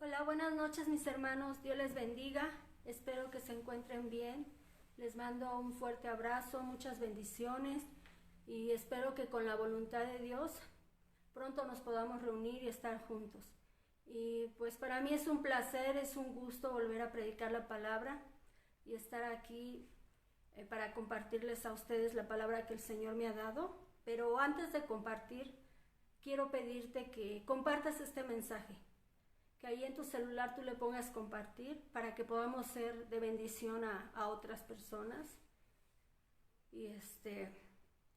Hola, buenas noches mis hermanos, Dios les bendiga, espero que se encuentren bien, les mando un fuerte abrazo, muchas bendiciones y espero que con la voluntad de Dios pronto nos podamos reunir y estar juntos. Y pues para mí es un placer, es un gusto volver a predicar la palabra y estar aquí para compartirles a ustedes la palabra que el Señor me ha dado. Pero antes de compartir, quiero pedirte que compartas este mensaje, que ahí en tu celular tú le pongas compartir para que podamos ser de bendición a otras personas. Y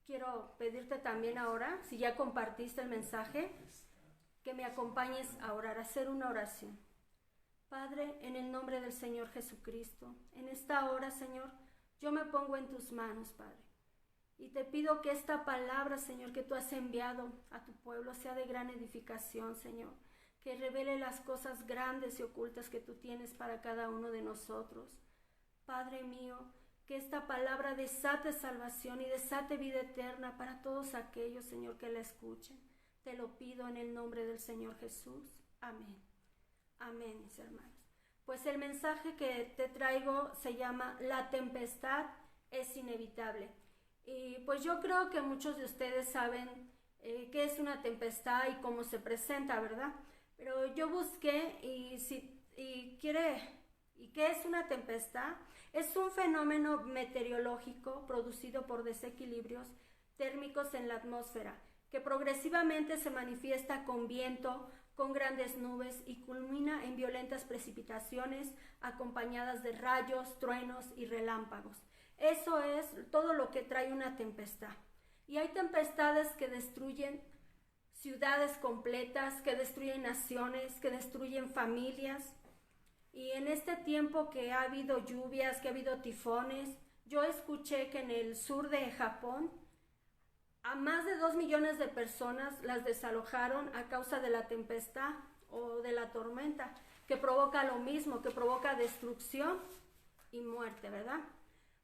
quiero pedirte también ahora, si ya compartiste el mensaje, que me acompañes a orar, a hacer una oración. Padre, en el nombre del Señor Jesucristo, en esta hora, Señor, yo me pongo en tus manos, Padre. Y te pido que esta palabra, Señor, que tú has enviado a tu pueblo sea de gran edificación, Señor. Que revele las cosas grandes y ocultas que tú tienes para cada uno de nosotros. Padre mío, que esta palabra desate salvación y desate vida eterna para todos aquellos, Señor, que la escuchen. Te lo pido en el nombre del Señor Jesús. Amén. Amén, mis hermanos. Pues el mensaje que te traigo se llama La tempestad es inevitable. Y pues yo creo que muchos de ustedes saben qué es una tempestad y cómo se presenta, ¿verdad? Pero yo busqué y ¿qué es una tempestad? Es un fenómeno meteorológico producido por desequilibrios térmicos en la atmósfera, que progresivamente se manifiesta con viento, con grandes nubes y culmina en violentas precipitaciones acompañadas de rayos, truenos y relámpagos. Eso es todo lo que trae una tempestad. Y hay tempestades que destruyen ciudades completas, que destruyen naciones, que destruyen familias. Y en este tiempo que ha habido lluvias, que ha habido tifones, yo escuché que en el sur de Japón a más de 2 millones de personas las desalojaron a causa de la tempestad o de la tormenta, que provoca lo mismo, que provoca destrucción y muerte, ¿verdad?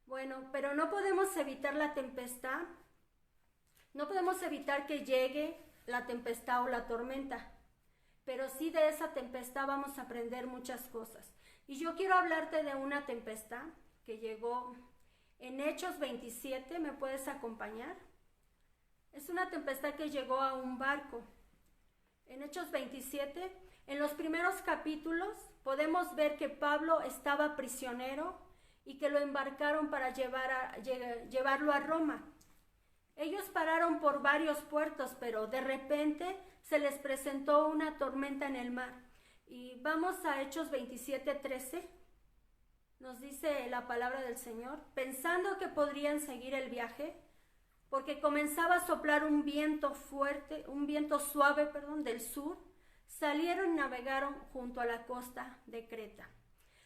Bueno, pero no podemos evitar la tempestad, no podemos evitar que llegue la tempestad o la tormenta, pero sí de esa tempestad vamos a aprender muchas cosas. Y yo quiero hablarte de una tempestad que llegó en Hechos 27, ¿me puedes acompañar? Es una tempestad que llegó a un barco. En Hechos 27, en los primeros capítulos, podemos ver que Pablo estaba prisionero y que lo embarcaron para llevarlo a Roma. Ellos pararon por varios puertos, pero de repente se les presentó una tormenta en el mar. Y vamos a Hechos 27:13. Nos dice la palabra del Señor, pensando que podrían seguir el viaje, porque comenzaba a soplar un viento fuerte, un viento suave, del sur, salieron y navegaron junto a la costa de Creta.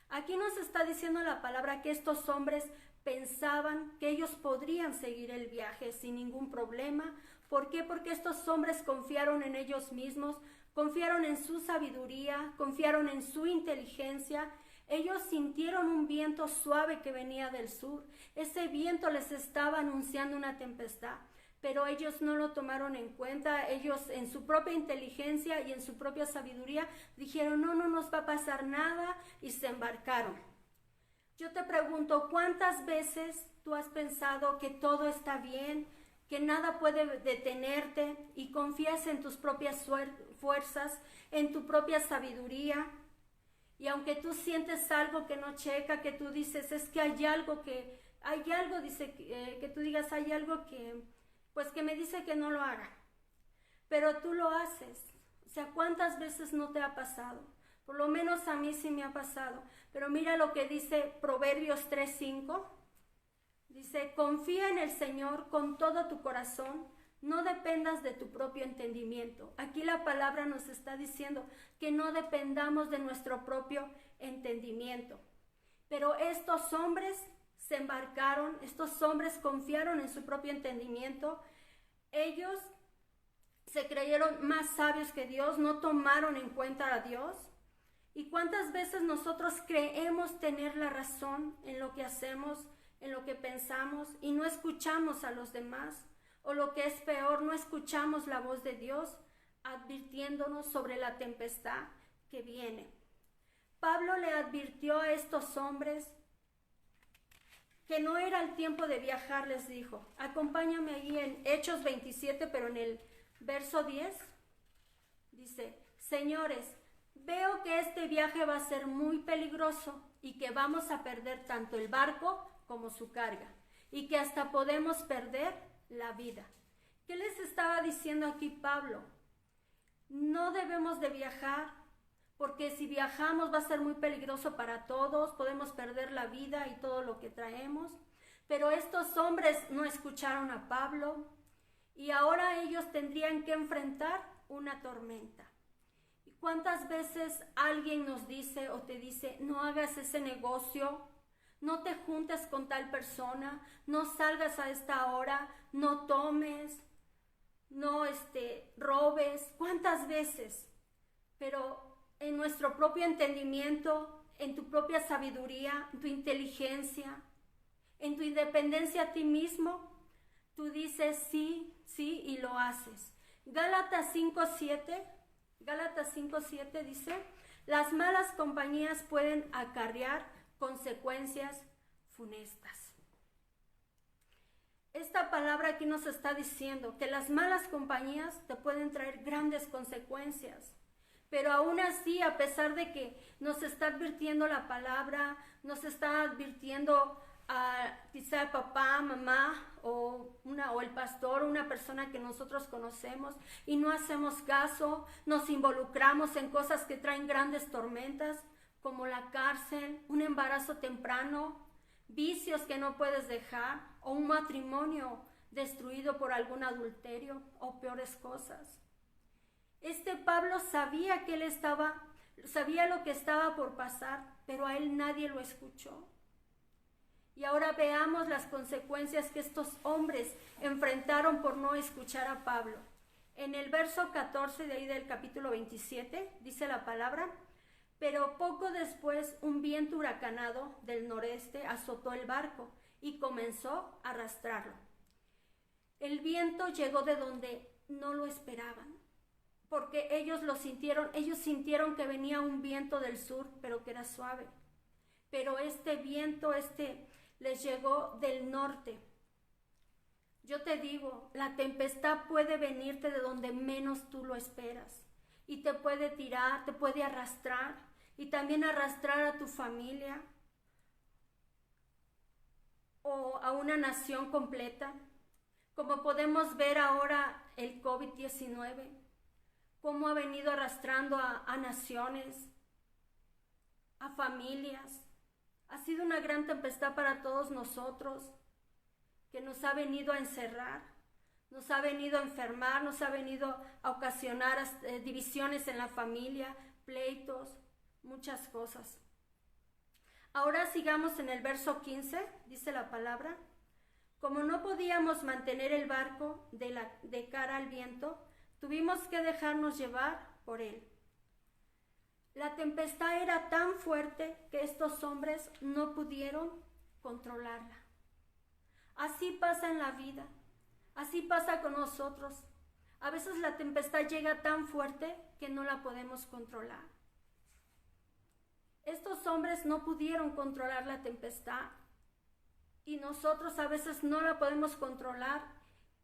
Aquí nos está diciendo la palabra que estos hombres pensaban que ellos podrían seguir el viaje sin ningún problema. ¿Por qué? Porque estos hombres confiaron en ellos mismos, confiaron en su sabiduría, confiaron en su inteligencia. Ellos sintieron un viento suave que venía del sur. Ese viento les estaba anunciando una tempestad, pero ellos no lo tomaron en cuenta. Ellos en su propia inteligencia y en su propia sabiduría dijeron, no nos va a pasar nada, y se embarcaron. Yo te pregunto, ¿cuántas veces tú has pensado que todo está bien, que nada puede detenerte y confías en tus propias fuerzas, en tu propia sabiduría? Y aunque tú sientes algo que no checa, que tú dices, es que hay algo, dice, que tú digas, hay algo que me dice que no lo haga. Pero tú lo haces. O sea, ¿cuántas veces no te ha pasado? Por lo menos a mí sí me ha pasado. Pero mira lo que dice Proverbios 3:5. Dice, confía en el Señor con todo tu corazón, no dependas de tu propio entendimiento. Aquí la palabra nos está diciendo que no dependamos de nuestro propio entendimiento. Pero estos hombres se embarcaron, estos hombres confiaron en su propio entendimiento. Ellos se creyeron más sabios que Dios, no tomaron en cuenta a Dios. ¿Y cuántas veces nosotros creemos tener la razón en lo que hacemos, en lo que pensamos, y no escuchamos a los demás? O lo que es peor, no escuchamos la voz de Dios advirtiéndonos sobre la tempestad que viene. Pablo le advirtió a estos hombres que no era el tiempo de viajar, les dijo. Acompáñame ahí en Hechos 27, pero en el verso 10, dice: señores, veo que este viaje va a ser muy peligroso y que vamos a perder tanto el barco como su carga, y que hasta podemos perder la vida. ¿Qué les estaba diciendo aquí Pablo? No debemos de viajar, porque si viajamos va a ser muy peligroso para todos, podemos perder la vida y todo lo que traemos. Pero estos hombres no escucharon a Pablo y ahora ellos tendrían que enfrentar una tormenta. ¿Y cuántas veces alguien nos dice o te dice: no hagas ese negocio, no te juntes con tal persona, no salgas a esta hora, no tomes, no robes? ¿Cuántas veces? Pero en nuestro propio entendimiento, en tu propia sabiduría, en tu inteligencia, en tu independencia a ti mismo, tú dices sí, sí, y lo haces. Gálatas 5:7 dice: las malas compañías pueden acarrear consecuencias funestas. Esta palabra aquí nos está diciendo que las malas compañías te pueden traer grandes consecuencias. Pero aún así, a pesar de que nos está advirtiendo la palabra, nos está advirtiendo quizá el papá, mamá o el pastor, una persona que nosotros conocemos, y no hacemos caso, nos involucramos en cosas que traen grandes tormentas, como la cárcel, un embarazo temprano, vicios que no puedes dejar, o un matrimonio destruido por algún adulterio o peores cosas. Pablo sabía que sabía lo que estaba por pasar, pero a él nadie lo escuchó. Y ahora veamos las consecuencias que estos hombres enfrentaron por no escuchar a Pablo. En el verso 14 de ahí del capítulo 27 dice la palabra: pero poco después un viento huracanado del noreste azotó el barco y comenzó a arrastrarlo. El viento llegó de donde no lo esperaban, porque ellos sintieron que venía un viento del sur, pero que era suave. Pero este viento les llegó del norte. Yo te digo, la tempestad puede venirte de donde menos tú lo esperas, y te puede tirar, te puede arrastrar, y también arrastrar a tu familia o a una nación completa, como podemos ver ahora el COVID-19, cómo ha venido arrastrando a naciones, a familias. Ha sido una gran tempestad para todos nosotros, que nos ha venido a encerrar, nos ha venido a enfermar, nos ha venido a ocasionar divisiones en la familia, pleitos, muchas cosas. Ahora sigamos en el verso 15, dice la palabra: como no podíamos mantener el barco de cara al viento, tuvimos que dejarnos llevar por él. La tempestad era tan fuerte que estos hombres no pudieron controlarla. Así pasa en la vida, así pasa con nosotros. A veces la tempestad llega tan fuerte que no la podemos controlar. Estos hombres no pudieron controlar la tempestad y nosotros a veces no la podemos controlar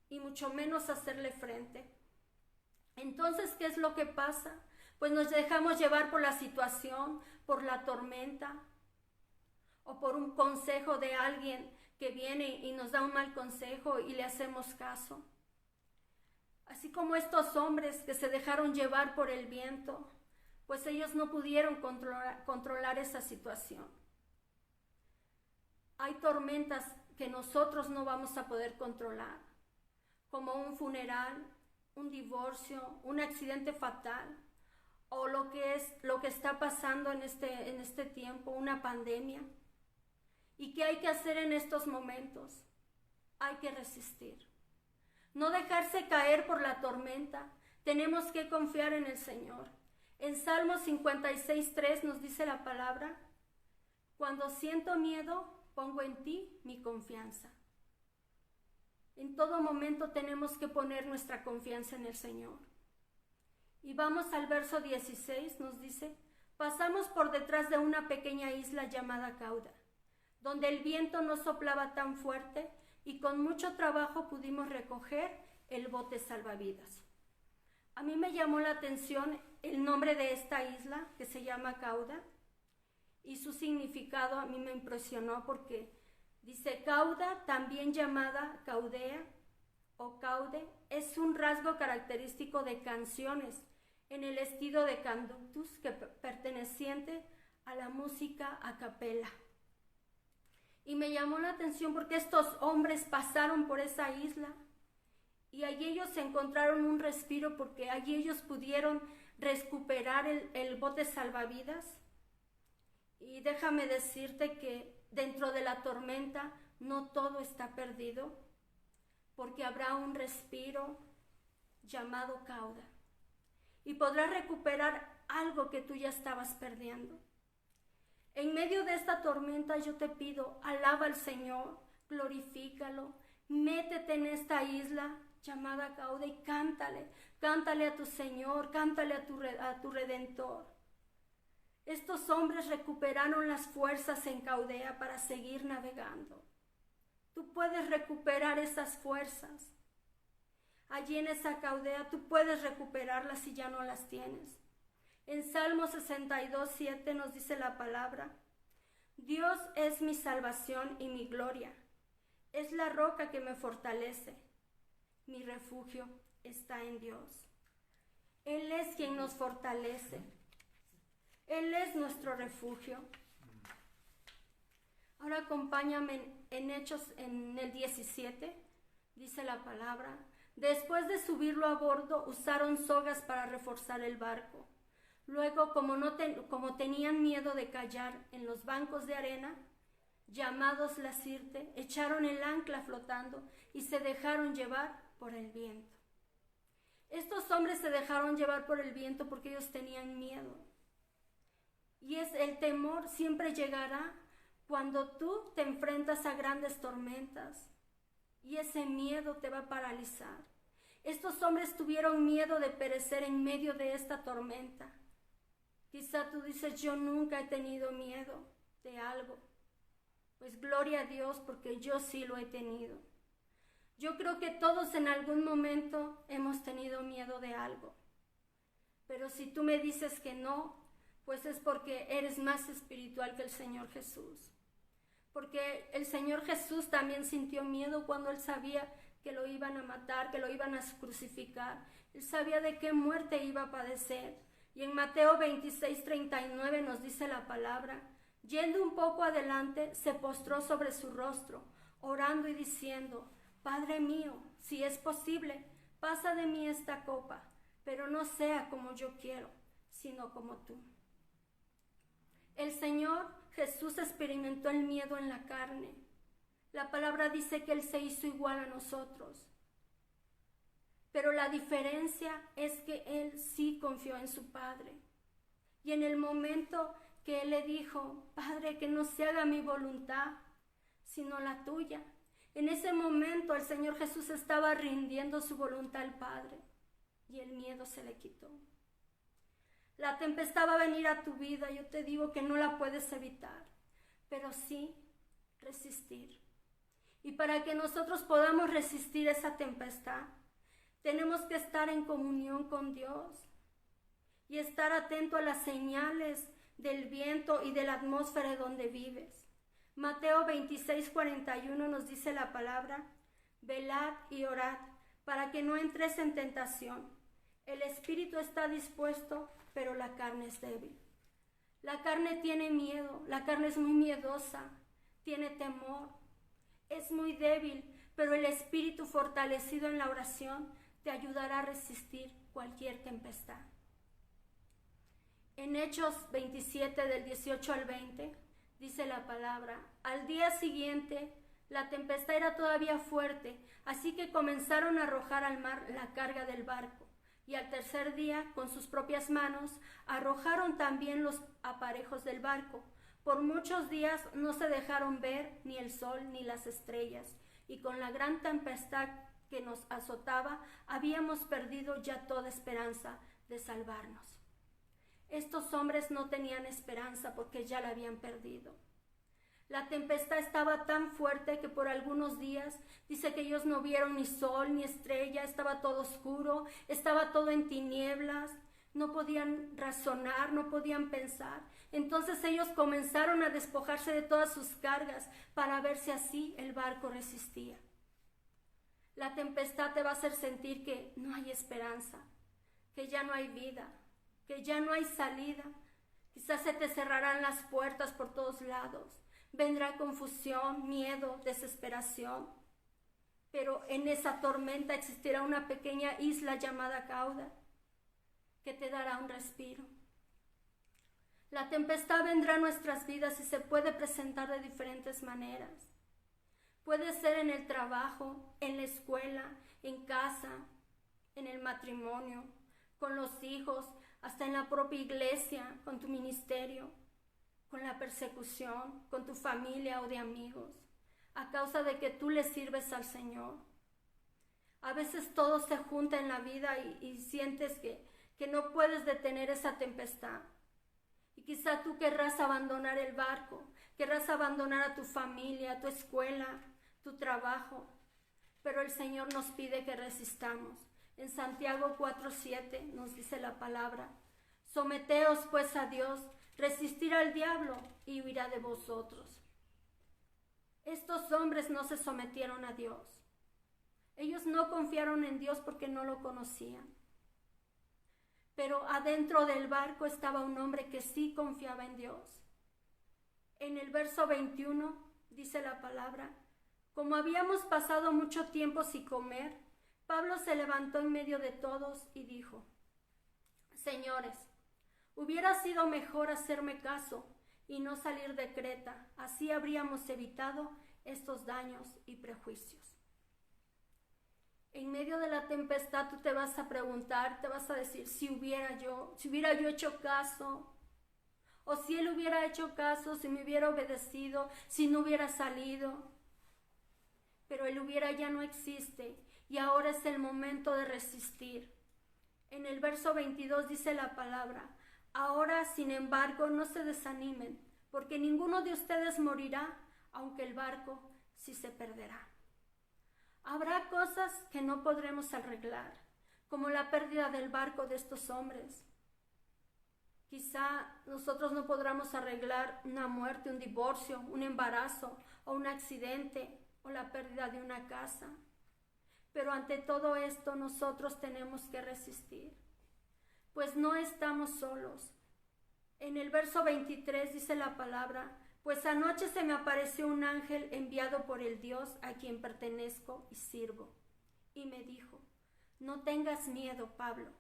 y mucho menos hacerle frente. Entonces, ¿qué es lo que pasa? Pues nos dejamos llevar por la situación, por la tormenta, o por un consejo de alguien que viene y nos da un mal consejo y le hacemos caso. Así como estos hombres que se dejaron llevar por el viento, pues ellos no pudieron controlar esa situación. Hay tormentas que nosotros no vamos a poder controlar, como un funeral, un divorcio, un accidente fatal, o lo que está pasando en este tiempo, una pandemia. ¿Y qué hay que hacer en estos momentos? Hay que resistir. No dejarse caer por la tormenta. Tenemos que confiar en el Señor. En Salmo 56:3 nos dice la palabra: cuando siento miedo, pongo en ti mi confianza. En todo momento tenemos que poner nuestra confianza en el Señor. Y vamos al verso 16, nos dice: Pasamos por detrás de una pequeña isla llamada Cauda, donde el viento no soplaba tan fuerte y con mucho trabajo pudimos recoger el bote salvavidas. A mí me llamó la atención el nombre de esta isla, que se llama Cauda, y su significado a mí me impresionó porque dice Cauda, también llamada Caudea o Caude, es un rasgo característico de canciones en el estilo de cantus perteneciente a la música a capela. Y me llamó la atención porque estos hombres pasaron por esa isla y allí ellos encontraron un respiro porque allí ellos pudieron recuperar el bote salvavidas. Y déjame decirte que dentro de la tormenta no todo está perdido, porque habrá un respiro llamado Cauda y podrás recuperar algo que tú ya estabas perdiendo. En medio de esta tormenta yo te pido, alaba al Señor, glorifícalo, métete en esta isla llamada Cauda y cántale a tu Señor, cántale a tu Redentor. Estos hombres recuperaron las fuerzas en Caudea para seguir navegando. Tú puedes recuperar esas fuerzas. Allí en esa Caudea tú puedes recuperarlas si ya no las tienes. En Salmo 62:7 nos dice la palabra: Dios es mi salvación y mi gloria. Es la roca que me fortalece. Mi refugio está en Dios. Él es quien nos fortalece. Él es nuestro refugio. Ahora acompáñame en Hechos, en el 17, dice la palabra: después de subirlo a bordo, usaron sogas para reforzar el barco. Luego, como tenían miedo de callar en los bancos de arena, llamados la Sirte, echaron el ancla flotando y se dejaron llevar por el viento. Estos hombres se dejaron llevar por el viento porque ellos tenían miedo. Y el temor siempre llegará cuando tú te enfrentas a grandes tormentas y ese miedo te va a paralizar. Estos hombres tuvieron miedo de perecer en medio de esta tormenta. Quizá tú dices, yo nunca he tenido miedo de algo. Pues gloria a Dios, porque yo sí lo he tenido. Yo creo que todos en algún momento hemos tenido miedo de algo. Pero si tú me dices que no, pues es porque eres más espiritual que el Señor Jesús. Porque el Señor Jesús también sintió miedo cuando Él sabía que lo iban a matar, que lo iban a crucificar. Él sabía de qué muerte iba a padecer. Y en Mateo 26:39 nos dice la palabra: yendo un poco adelante, se postró sobre su rostro, orando y diciendo: Padre mío, si es posible, pasa de mí esta copa, pero no sea como yo quiero, sino como tú. El Señor Jesús experimentó el miedo en la carne. La palabra dice que Él se hizo igual a nosotros. Pero la diferencia es que Él sí confió en su Padre. Y en el momento que Él le dijo: Padre, que no se haga mi voluntad, sino la tuya. En ese momento el Señor Jesús estaba rindiendo su voluntad al Padre y el miedo se le quitó. La tempestad va a venir a tu vida, yo te digo que no la puedes evitar, pero sí resistir. Y para que nosotros podamos resistir esa tempestad, tenemos que estar en comunión con Dios y estar atento a las señales del viento y de la atmósfera donde vives. Mateo 26:41 nos dice la palabra: velad y orad para que no entres en tentación. El espíritu está dispuesto, pero la carne es débil. La carne tiene miedo, la carne es muy miedosa, tiene temor, es muy débil, pero el espíritu fortalecido en la oración te ayudará a resistir cualquier tempestad. En Hechos 27 del 18 al 20 dice la palabra: al día siguiente la tempestad era todavía fuerte, así que comenzaron a arrojar al mar la carga del barco. Y al tercer día, con sus propias manos, arrojaron también los aparejos del barco. Por muchos días no se dejaron ver ni el sol ni las estrellas, y con la gran tempestad que nos azotaba, habíamos perdido ya toda esperanza de salvarnos. Estos hombres no tenían esperanza porque ya la habían perdido. La tempestad estaba tan fuerte que por algunos días dice que ellos no vieron ni sol ni estrella, estaba todo oscuro, estaba todo en tinieblas, no podían razonar, no podían pensar. Entonces ellos comenzaron a despojarse de todas sus cargas para ver si así el barco resistía. La tempestad te va a hacer sentir que no hay esperanza, que ya no hay vida, que ya no hay salida. Quizás se te cerrarán las puertas por todos lados. Vendrá confusión, miedo, desesperación. Pero en esa tormenta existirá una pequeña isla llamada Cauda que te dará un respiro. La tempestad vendrá a nuestras vidas y se puede presentar de diferentes maneras. Puede ser en el trabajo, en la escuela, en casa, en el matrimonio, con los hijos, hasta en la propia iglesia, con tu ministerio, con la persecución, con tu familia o de amigos, a causa de que tú le sirves al Señor. A veces todo se junta en la vida y sientes que no puedes detener esa tempestad. Y quizá tú querrás abandonar el barco, querrás abandonar a tu familia, a tu escuela, tu trabajo, pero el Señor nos pide que resistamos. En Santiago 4:7 nos dice la palabra: someteos pues a Dios, resistir al diablo y huirá de vosotros. Estos hombres no se sometieron a Dios. Ellos no confiaron en Dios porque no lo conocían. Pero adentro del barco estaba un hombre que sí confiaba en Dios. En el verso 21 dice la palabra: como habíamos pasado mucho tiempo sin comer, Pablo se levantó en medio de todos y dijo: señores, hubiera sido mejor hacerme caso y no salir de Creta, así habríamos evitado estos daños y prejuicios. En medio de la tempestad tú te vas a preguntar, te vas a decir: si hubiera yo hecho caso, o si él hubiera hecho caso, si me hubiera obedecido, si no hubiera salido. Pero el hubiera ya no existe y ahora es el momento de resistir. En el verso 22 dice la palabra: ahora, sin embargo, no se desanimen, porque ninguno de ustedes morirá, aunque el barco sí se perderá. Habrá cosas que no podremos arreglar, como la pérdida del barco de estos hombres. Quizá nosotros no podamos arreglar una muerte, un divorcio, un embarazo o un accidente o la pérdida de una casa. Pero ante todo esto nosotros tenemos que resistir, pues no estamos solos. En el verso 23 dice la palabra: pues anoche se me apareció un ángel enviado por el Dios a quien pertenezco y sirvo, y me dijo: no tengas miedo, Pablo.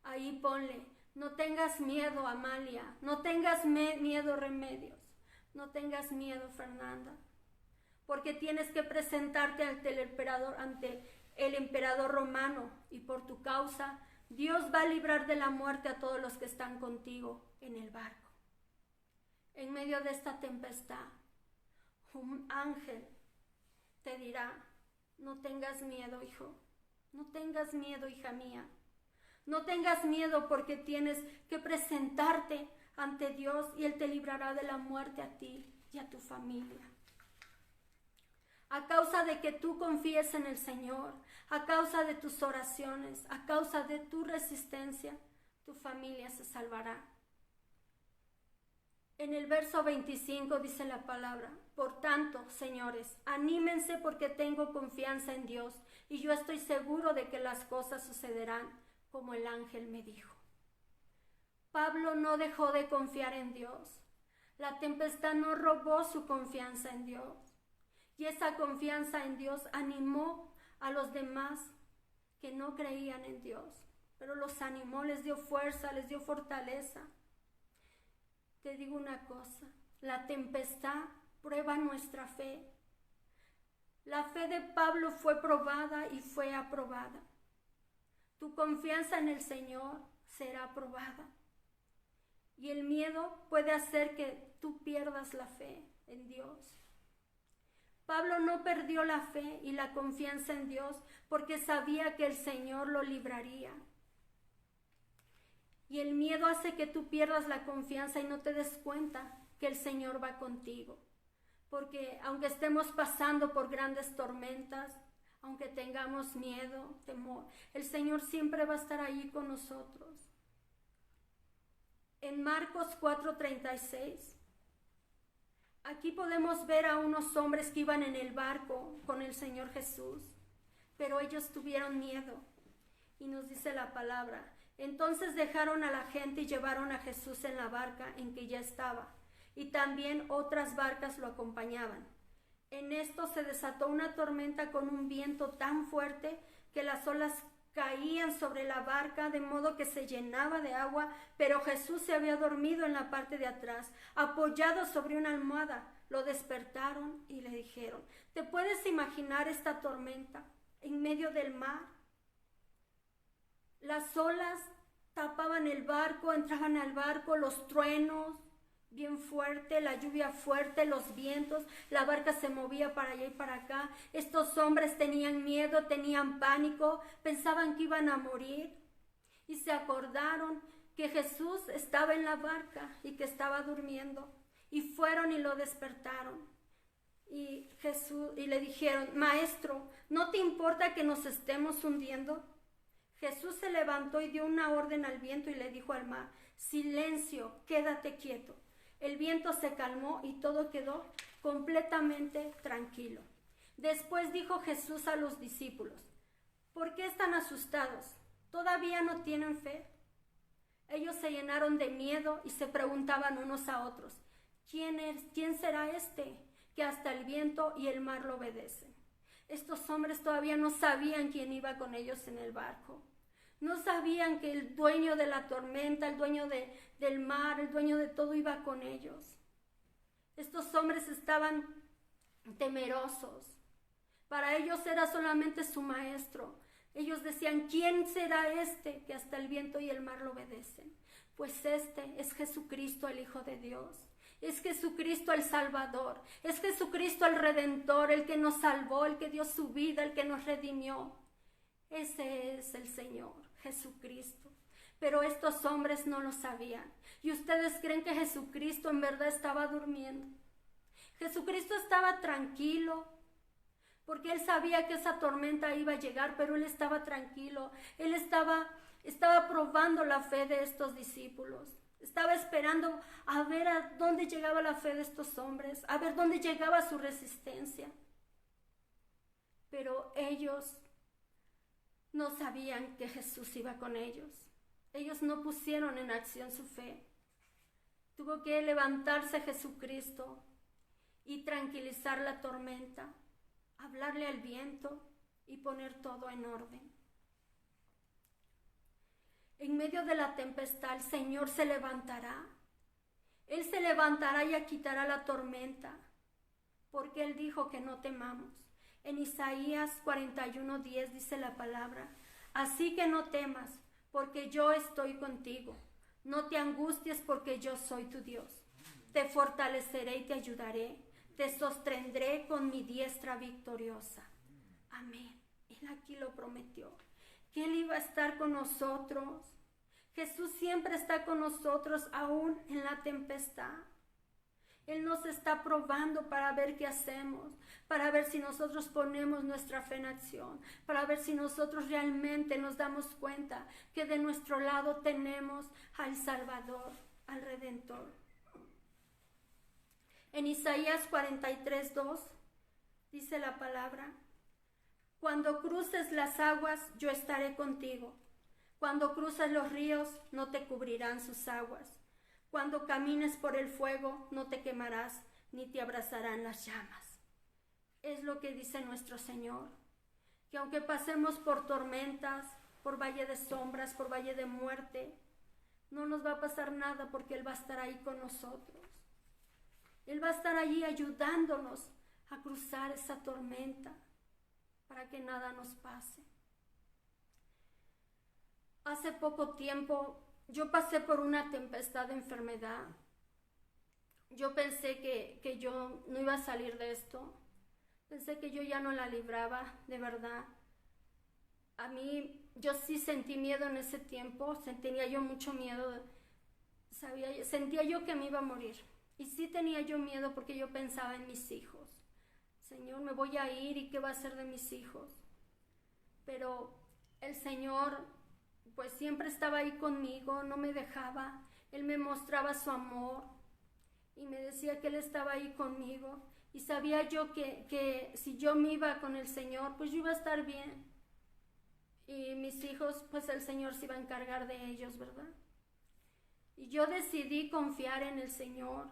Ahí ponle: no tengas miedo, Amalia, no tengas miedo, Remedios, no tengas miedo, Fernanda, porque tienes que presentarte ante el emperador romano, y por tu causa Dios va a librar de la muerte a todos los que están contigo en el barco. En medio de esta tempestad, un ángel te dirá: no tengas miedo, hijo, no tengas miedo, hija mía, no tengas miedo, porque tienes que presentarte ante Dios y Él te librará de la muerte a ti y a tu familia. A causa de que tú confíes en el Señor, a causa de tus oraciones, a causa de tu resistencia, tu familia se salvará. En el verso 25 dice la palabra: por tanto, señores, anímense, porque tengo confianza en Dios y yo estoy seguro de que las cosas sucederán como el ángel me dijo. Pablo no dejó de confiar en Dios. La tempestad no robó su confianza en Dios. Y esa confianza en Dios animó a los demás que no creían en Dios, pero los animó, les dio fuerza, les dio fortaleza. Te digo una cosa: la tempestad prueba nuestra fe. La fe de Pablo fue probada y fue aprobada. Tu confianza en el Señor será aprobada. Y el miedo puede hacer que tú pierdas la fe en Dios. Pablo no perdió la fe y la confianza en Dios porque sabía que el Señor lo libraría. Y el miedo hace que tú pierdas la confianza y no te des cuenta que el Señor va contigo. Porque aunque estemos pasando por grandes tormentas, aunque tengamos miedo, temor, el Señor siempre va a estar ahí con nosotros. En Marcos 4:36, aquí podemos ver a unos hombres que iban en el barco con el Señor Jesús, pero ellos tuvieron miedo. Y nos dice la palabra: entonces dejaron a la gente y llevaron a Jesús en la barca en que ya estaba, y también otras barcas lo acompañaban. En esto se desató una tormenta con un viento tan fuerte que las olas caían sobre la barca, de modo que se llenaba de agua, pero Jesús se había dormido en la parte de atrás, apoyado sobre una almohada. Lo despertaron y le dijeron: ¿te puedes imaginar esta tormenta en medio del mar? Las olas tapaban el barco, entraban al barco, los truenos bien fuerte, la lluvia fuerte, los vientos, la barca se movía para allá y para acá. Estos hombres tenían miedo, tenían pánico, pensaban que iban a morir y se acordaron que Jesús estaba en la barca y que estaba durmiendo, y fueron y lo despertaron. Y le dijeron: maestro, ¿no te importa que nos estemos hundiendo? Jesús se levantó y dio una orden al viento y le dijo al mar: silencio, quédate quieto. El viento se calmó y todo quedó completamente tranquilo. Después dijo Jesús a los discípulos: ¿por qué están asustados? ¿Todavía no tienen fe? Ellos se llenaron de miedo y se preguntaban unos a otros: ¿quién será este que hasta el viento y el mar lo obedecen? Estos hombres todavía no sabían quién iba con ellos en el barco. No sabían que el dueño de la tormenta, el dueño del mar, el dueño de todo iba con ellos. Estos hombres estaban temerosos. Para ellos era solamente su maestro. Ellos decían: ¿quién será este que hasta el viento y el mar lo obedecen? Pues este es Jesucristo, el Hijo de Dios. Es Jesucristo el Salvador. Es Jesucristo el Redentor, el que nos salvó, el que dio su vida, el que nos redimió. Ese es el Señor, Jesucristo. Pero estos hombres no lo sabían. ¿Y ustedes creen que Jesucristo en verdad estaba durmiendo? Jesucristo estaba tranquilo, porque Él sabía que esa tormenta iba a llegar, pero Él estaba tranquilo. Él estaba probando la fe de estos discípulos. Estaba esperando a ver a dónde llegaba la fe de estos hombres, a ver dónde llegaba su resistencia. Pero ellos no sabían que Jesús iba con ellos. Ellos no pusieron en acción su fe. Tuvo que levantarse Jesucristo y tranquilizar la tormenta, hablarle al viento y poner todo en orden. En medio de la tempestad el Señor se levantará. Él se levantará y quitará la tormenta, porque Él dijo que no temamos. En Isaías 41:10 dice la palabra: así que no temas, porque yo estoy contigo. No te angusties, porque yo soy tu Dios. Te fortaleceré y te ayudaré. Te sostendré con mi diestra victoriosa. Amén. Él aquí lo prometió, que Él iba a estar con nosotros. Jesús siempre está con nosotros, aún en la tempestad. Él nos está probando para ver qué hacemos, para ver si nosotros ponemos nuestra fe en acción, para ver si nosotros realmente nos damos cuenta que de nuestro lado tenemos al Salvador, al Redentor. En Isaías 43:2 dice la palabra: cuando cruces las aguas, yo estaré contigo. Cuando cruces los ríos, no te cubrirán sus aguas. Cuando camines por el fuego, no te quemarás, ni te abrazarán las llamas. Es lo que dice nuestro Señor, que aunque pasemos por tormentas, por valle de sombras, por valle de muerte, no nos va a pasar nada, porque Él va a estar ahí con nosotros. Él va a estar allí ayudándonos a cruzar esa tormenta para que nada nos pase. Hace poco tiempo yo pasé por una tempestad de enfermedad. Yo pensé que yo no iba a salir de esto. Pensé que yo ya no la libraba, de verdad. A mí yo sí sentí miedo en ese tiempo, tenía yo mucho miedo, sentía yo que me iba a morir. Y sí tenía yo miedo porque yo pensaba en mis hijos. Señor, me voy a ir y qué va a ser de mis hijos. Pero el Señor pues siempre estaba ahí conmigo, no me dejaba. Él me mostraba su amor y me decía que Él estaba ahí conmigo. Y sabía yo que si yo me iba con el Señor, pues yo iba a estar bien. Y mis hijos, pues el Señor se iba a encargar de ellos, ¿verdad? Y yo decidí confiar en el Señor.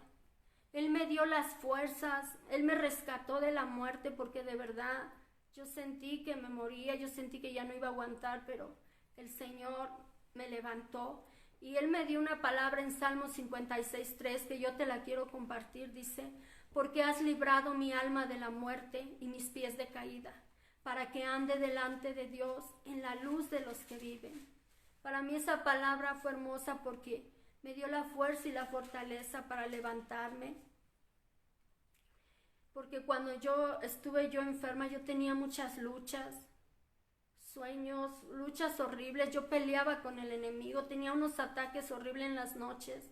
Él me dio las fuerzas, Él me rescató de la muerte porque de verdad yo sentí que me moría, yo sentí que ya no iba a aguantar, pero el Señor me levantó y Él me dio una palabra en Salmo 56:3 que yo te la quiero compartir. Dice: porque has librado mi alma de la muerte y mis pies de caída, para que ande delante de Dios en la luz de los que viven. Para mí esa palabra fue hermosa porque me dio la fuerza y la fortaleza para levantarme. Porque cuando estuve enferma, yo tenía muchas luchas, sueños, luchas horribles. Yo peleaba con el enemigo, tenía unos ataques horribles en las noches.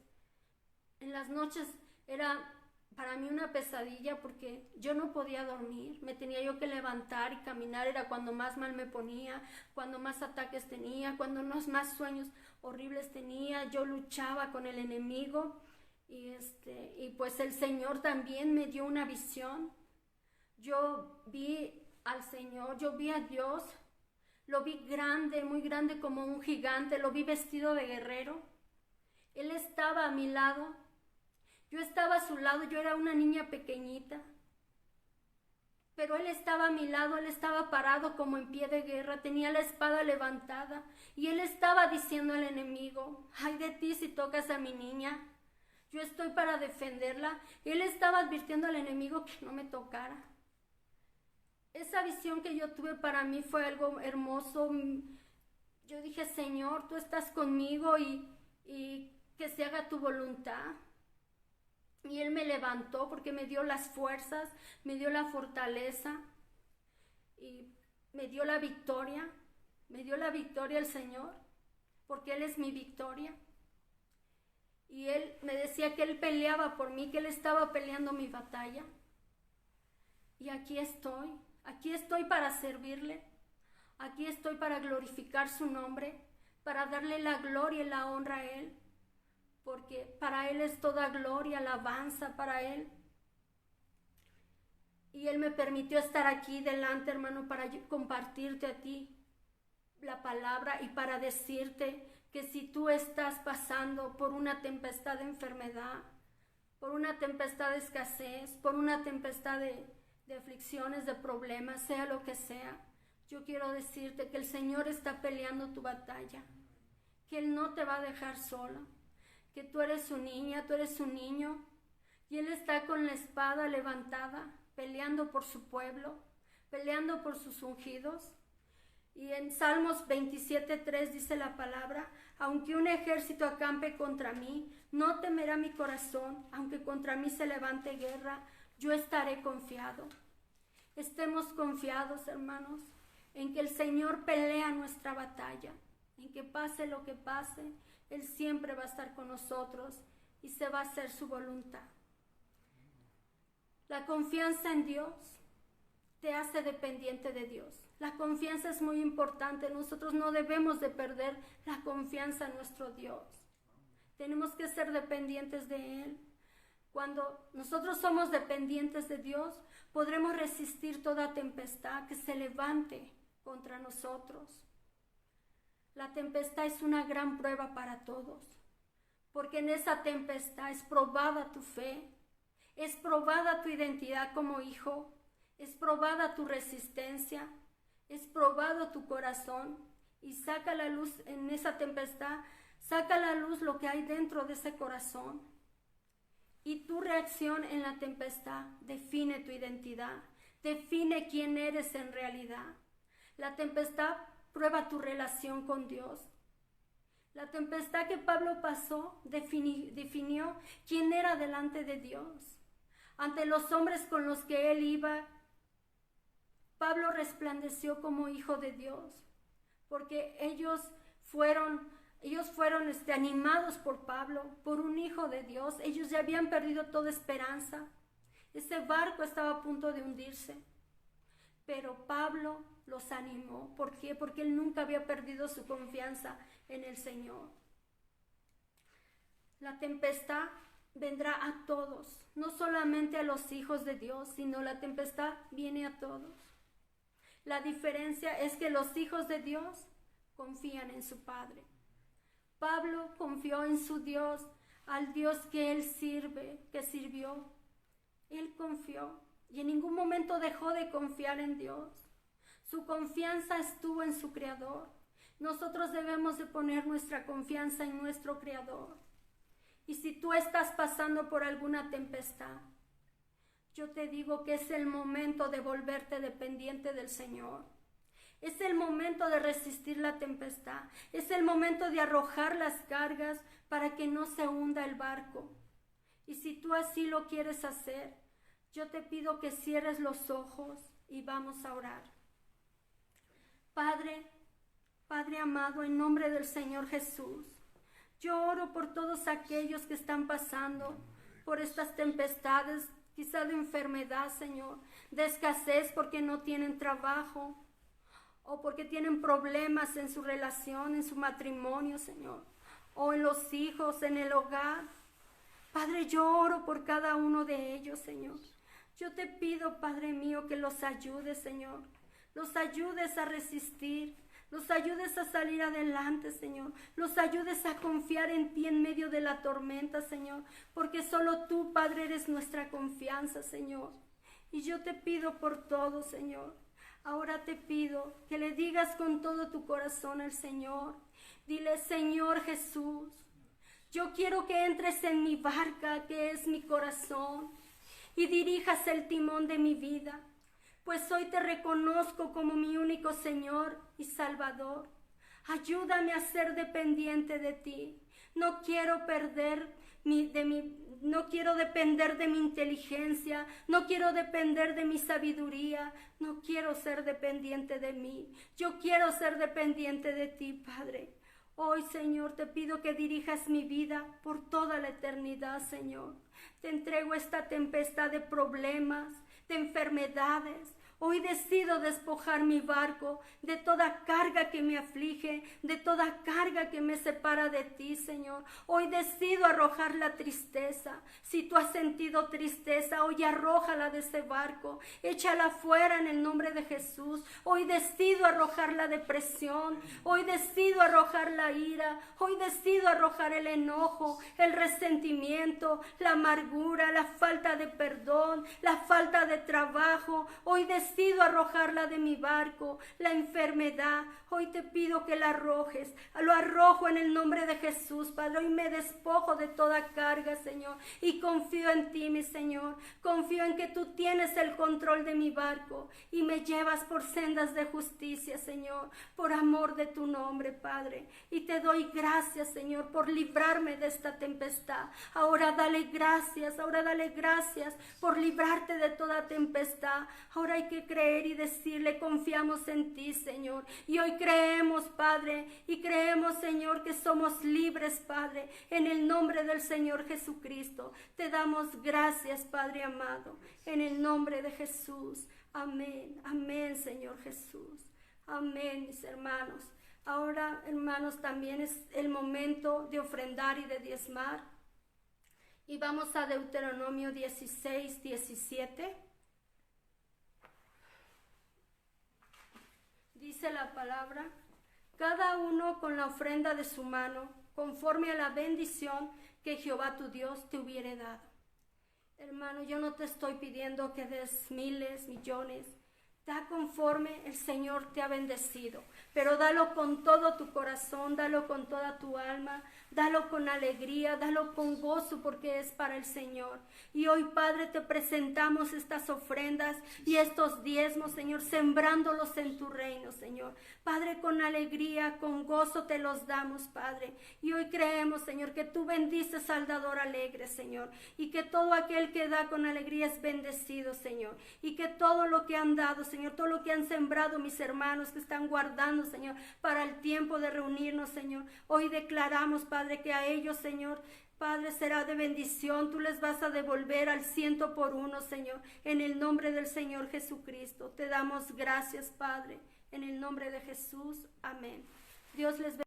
En las noches era para mí una pesadilla porque yo no podía dormir, me tenía yo que levantar y caminar, era cuando más mal me ponía, cuando más ataques tenía, cuando más sueños horribles tenía. Yo luchaba con el enemigo y pues el Señor también me dio una visión. Yo vi al Señor, yo vi a Dios, lo vi grande, muy grande como un gigante, lo vi vestido de guerrero. Él estaba a mi lado. Yo estaba a su lado, yo era una niña pequeñita, pero Él estaba a mi lado, Él estaba parado como en pie de guerra, tenía la espada levantada y Él estaba diciendo al enemigo: ay de ti si tocas a mi niña, yo estoy para defenderla. Él estaba advirtiendo al enemigo que no me tocara. Esa visión que yo tuve para mí fue algo hermoso. Yo dije: Señor, tú estás conmigo y que se haga tu voluntad. Y Él me levantó porque me dio las fuerzas, me dio la fortaleza y me dio la victoria. Me dio la victoria el Señor porque Él es mi victoria. Y Él me decía que Él peleaba por mí, que Él estaba peleando mi batalla. Y aquí estoy para servirle. Aquí estoy para glorificar su nombre, para darle la gloria y la honra a Él. Porque para Él es toda gloria, alabanza para Él. Y Él me permitió estar aquí delante, hermano, para compartirte a ti la palabra y para decirte que si tú estás pasando por una tempestad de enfermedad, por una tempestad de escasez, por una tempestad de aflicciones, de problemas, sea lo que sea, yo quiero decirte que el Señor está peleando tu batalla, que Él no te va a dejar sola, que tú eres su niña, tú eres su niño, y Él está con la espada levantada, peleando por su pueblo, peleando por sus ungidos. Y en Salmos 27:3 dice la palabra: aunque un ejército acampe contra mí, no temerá mi corazón, aunque contra mí se levante guerra, yo estaré confiado. Estemos confiados, hermanos, en que el Señor pelea nuestra batalla, en que pase lo que pase, Él siempre va a estar con nosotros y se va a hacer su voluntad. La confianza en Dios te hace dependiente de Dios. La confianza es muy importante. Nosotros no debemos de perder la confianza en nuestro Dios. Tenemos que ser dependientes de Él. Cuando nosotros somos dependientes de Dios, podremos resistir toda tempestad que se levante contra nosotros. La tempestad es una gran prueba para todos, porque en esa tempestad es probada tu fe, es probada tu identidad como hijo, es probada tu resistencia, es probado tu corazón, y saca a la luz en esa tempestad, saca a la luz lo que hay dentro de ese corazón. Y tu reacción en la tempestad define tu identidad, define quién eres en realidad. La tempestad prueba tu relación con Dios. La tempestad que Pablo pasó definió quién era delante de Dios. Ante los hombres con los que él iba, Pablo resplandeció como hijo de Dios, porque ellos fueron animados por Pablo, por un hijo de Dios. Ellos ya habían perdido toda esperanza. Ese barco estaba a punto de hundirse. Pero Pablo los animó. ¿Por qué? Porque él nunca había perdido su confianza en el Señor. La tempestad vendrá a todos, no solamente a los hijos de Dios, sino la tempestad viene a todos. La diferencia es que los hijos de Dios confían en su Padre. Pablo confió en su Dios, al Dios que él sirvió. Él confió y en ningún momento dejó de confiar en Dios. Su confianza estuvo en su Creador. Nosotros debemos de poner nuestra confianza en nuestro Creador. Y si tú estás pasando por alguna tempestad, yo te digo que es el momento de volverte dependiente del Señor. Es el momento de resistir la tempestad. Es el momento de arrojar las cargas para que no se hunda el barco. Y si tú así lo quieres hacer, yo te pido que cierres los ojos y vamos a orar. Padre amado, en nombre del Señor Jesús, yo oro por todos aquellos que están pasando por estas tempestades, quizá de enfermedad, Señor, de escasez porque no tienen trabajo o porque tienen problemas en su relación, en su matrimonio, Señor, o en los hijos, en el hogar. Padre, yo oro por cada uno de ellos, Señor. Yo te pido, Padre mío, que los ayudes, Señor. Los ayudes a resistir. Los ayudes a salir adelante, Señor. Los ayudes a confiar en ti en medio de la tormenta, Señor. Porque solo tú, Padre, eres nuestra confianza, Señor. Y yo te pido por todo, Señor. Ahora te pido que le digas con todo tu corazón al Señor. Dile, Señor Jesús, yo quiero que entres en mi barca, que es mi corazón, y dirijas el timón de mi vida. Pues hoy te reconozco como mi único Señor y Salvador. Ayúdame a ser dependiente de ti. No quiero no quiero depender de mi inteligencia, no quiero depender de mi sabiduría, no quiero ser dependiente de mí. Yo quiero ser dependiente de ti, Padre. Hoy, Señor, te pido que dirijas mi vida por toda la eternidad, Señor. Te entrego esta tempestad de problemas, de enfermedades. Hoy decido despojar mi barco de toda carga que me aflige, de toda carga que me separa de ti, Señor. Hoy decido arrojar la tristeza. Si tú has sentido tristeza, hoy arrójala de ese barco. Échala fuera en el nombre de Jesús. Hoy decido arrojar la depresión. Hoy decido arrojar la ira. Hoy decido arrojar el enojo, el resentimiento, la amargura, la falta de perdón, la falta de trabajo. Hoy decido arrojarla de mi barco, la enfermedad. Hoy te pido que la arrojes. Lo arrojo en el nombre de Jesús, Padre. Hoy me despojo de toda carga, Señor, y confío en ti, mi Señor. Confío en que tú tienes el control de mi barco y me llevas por sendas de justicia, Señor, por amor de tu nombre, Padre. Y te doy gracias, Señor, por librarme de esta tempestad. Ahora dale gracias por librarte de toda tempestad. Ahora hay que creer y decirle, confiamos en ti, Señor. Y hoy creemos, Padre, y creemos, Señor, que somos libres, Padre, en el nombre del Señor Jesucristo. Te damos gracias, Padre amado, en el nombre de Jesús. Amén, amén, Señor Jesús. Amén, mis hermanos. Ahora, hermanos, también es el momento de ofrendar y de diezmar. Y vamos a Deuteronomio 16, 17. Dice la palabra, cada uno con la ofrenda de su mano, conforme a la bendición que Jehová tu Dios te hubiere dado. Hermano, yo no te estoy pidiendo que des miles, millones. Da conforme el Señor te ha bendecido, pero dalo con todo tu corazón, dalo con toda tu alma, dalo con alegría, dalo con gozo, porque es para el Señor. Y hoy, Padre, te presentamos estas ofrendas y estos diezmos, Señor, sembrándolos en tu reino, Señor. Padre, con alegría, con gozo te los damos, Padre. Y hoy creemos, Señor, que tú bendices al dador alegre, Señor, y que todo aquel que da con alegría es bendecido, Señor, y que todo lo que han dado, Señor, Señor, todo lo que han sembrado mis hermanos que están guardando, Señor, para el tiempo de reunirnos, Señor. Hoy declaramos, Padre, que a ellos, Señor, Padre, será de bendición. Tú les vas a devolver al 100 por 1, Señor. En el nombre del Señor Jesucristo. Te damos gracias, Padre. En el nombre de Jesús. Amén. Dios les bendiga.